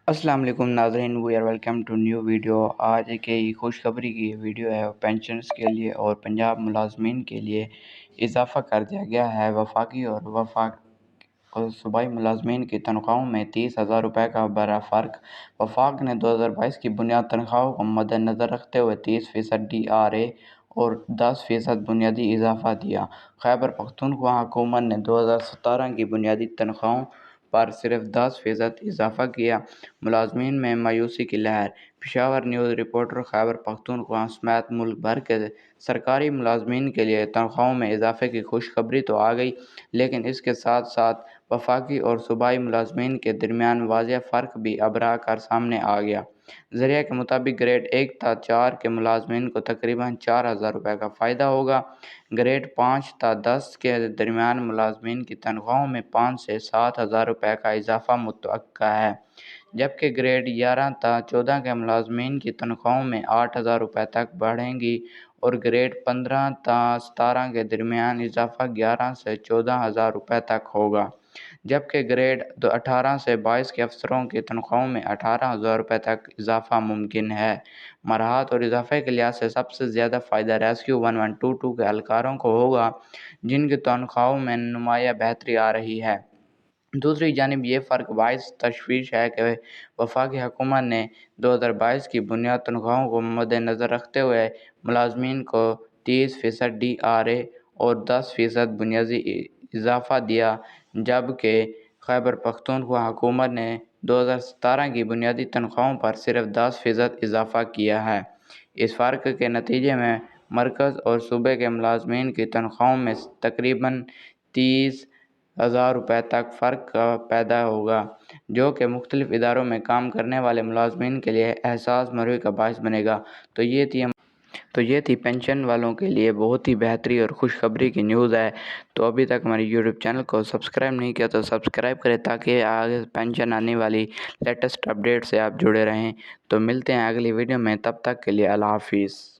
السلام علیکم ناظرین، we are welcome to new video. آج کی خوشخبری کی ویڈیو ہے پینشنرز کے لیے اور پنجاب ملازمین کے لیے اضافہ کر دیا گیا ہے۔ وفاقی اور صوبائی ملازمین کی تنخواہوں میں 30,000 روپے کا بڑا فرق۔ وفاق نے 2022 کی بنیادی تنخواہوں کو مد نظر رکھتے ہوئے 30% ڈی آر اے اور 10% بنیادی اضافہ دیا۔ خیبر پختونخوا حکومت نے 2017 کی بنیادی تنخواہوں پر صرف 10% اضافہ کیا۔ ملازمین میں مایوسی کی لہر۔ پشاور نیوز رپورٹر خیبر پختونخوا سمیت ملک بھر کے سرکاری ملازمین کے لیے تنخواہوں میں اضافے کی خوشخبری تو آ گئی، لیکن اس کے ساتھ ساتھ وفاقی اور صوبائی ملازمین کے درمیان واضح فرق بھی ابھر کر سامنے آ گیا۔ ذرائع کے مطابق گریڈ 1 تا 4 کے ملازمین کو تقریباً 4,000 روپے کا فائدہ ہوگا۔ گریڈ 5 تا 10 کے درمیان ملازمین کی تنخواہوں میں 5 سے 7,000 روپے کا اضافہ متوقع ہے، جبکہ گریڈ 11 تا 14 کے ملازمین کی تنخواہوں میں 8,000 روپے تک بڑھے گی اور گریڈ 15 تا 17 کے درمیان اضافہ 11 سے 14,000 روپے تک ہوگا، جبکہ گریڈ 18 سے 22 کے افسروں کی تنخواہوں میں 18,000 روپے تک اضافہ ممکن ہے۔ مراحت اور اضافے کے لحاظ سے سب سے زیادہ فائدہ ریسکیو 1122 کے اہلکاروں کو ہوگا، جن کی تنخواہوں میں نمایاں بہتری آ رہی ہے۔ دوسری جانب یہ فرق باعث تشویش ہے کہ وفاقی حکومت نے 2022 کی بنیادی تنخواہوں کو مد نظر رکھتے ہوئے ملازمین کو 30% ڈی آر اے اور 10% بنیادی اضافہ دیا، جبکہ خیبر پختونخوا حکومت نے 2017 کی بنیادی تنخواہوں پر صرف 10% اضافہ کیا ہے۔ اس فرق کے نتیجے میں مرکز اور صوبے کے ملازمین کی تنخواہوں میں تقریباً 30,000 روپے تک فرق پیدا ہوگا، جو کہ مختلف اداروں میں کام کرنے والے ملازمین کے لیے احساس مروری کا باعث بنے گا۔ تو یہ تھی پینشن والوں کے لیے بہت ہی بہتری اور خوشخبری کی نیوز ہے۔ تو ابھی تک ہمارے یوٹیوب چینل کو سبسکرائب نہیں کیا تو سبسکرائب کریں تاکہ آگے پینشن آنے والی لیٹسٹ اپڈیٹ سے آپ جڑے رہیں۔ تو ملتے ہیں اگلی ویڈیو میں، تب تک کے لیے اللہ حافظ۔